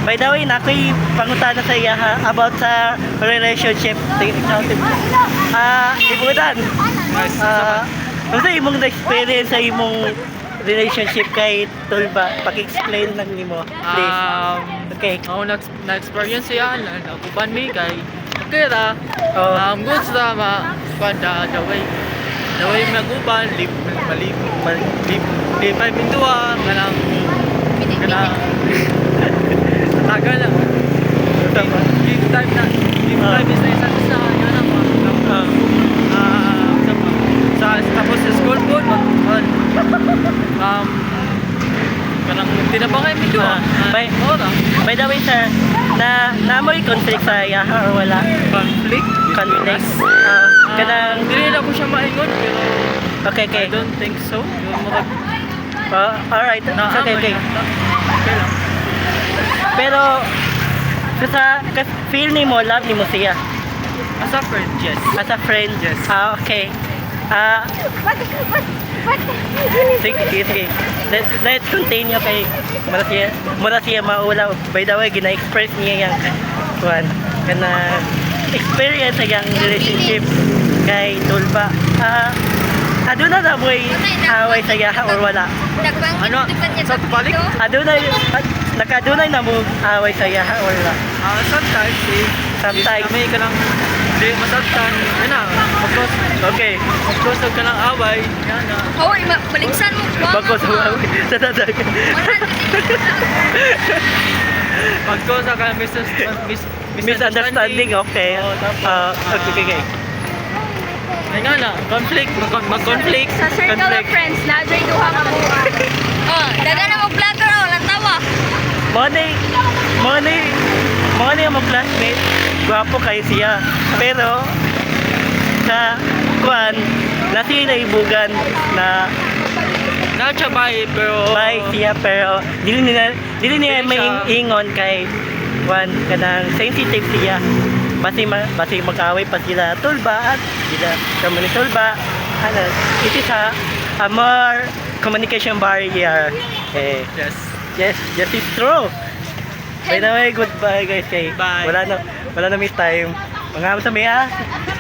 By the way, nako'y pangutana sa iya ha, about sa relationship. Ibutan. Ano sa imong na-experience sa imong relationship kay Tulba? Paki-explain lang nimo, please. Okay. Ako na-experience yan. Nakupan mi kay okay ra. Oh. Good sa panda the way maguban lip pa mintua kanang tagal lang. Give time is na isa't isa yun ang sa tapos sa school po kanang tinabangay mintua. By the way, sir, namoy conflict sa yaha or wala? Conflict? Kanang Hindi na ko siya maingon pero okay. I don't think so. Yung mga Alright. Okay. Okay lang. Pero sa feel ni mo, love ni mo siya. As a friend, yes. As a friend? Yes. Okay. Sige. Let's continue kay mura siya maula. By the way, gina-express niya yung kana experience sa yung relationship kay Tulba. Aduna na mo'y away sa yaha or wala? Ano? Sa balik? Nakadunay na mo away sa yaha or wala? Sometimes Sometimes. May ka lang di masaktan. Yan na. Okay. Magkos ka lang away. Yan na. Hoy, baligsan mo. Bagos mo away sa dadag. Magkos ka Misunderstanding, okay. Okay. Ay nga na. Conflict. Mag-conflict. Sa circle of friends, na-joy duha ka mo. Daga na mo vlogger, walang tawa. Money ang mga classmate. Gwapo kayo siya. Pero, sa nasi na ibugan na Natsabay pero may siya pero dili niya may ingon kay kanang sensitive siya. Basi mag-away pa sila Tulba at sila kami ni Tulba. It is a more communication barrier. Yes, it's true. By the way, goodbye guys. Kay Bye. Wala na miss time. Mga sa miya.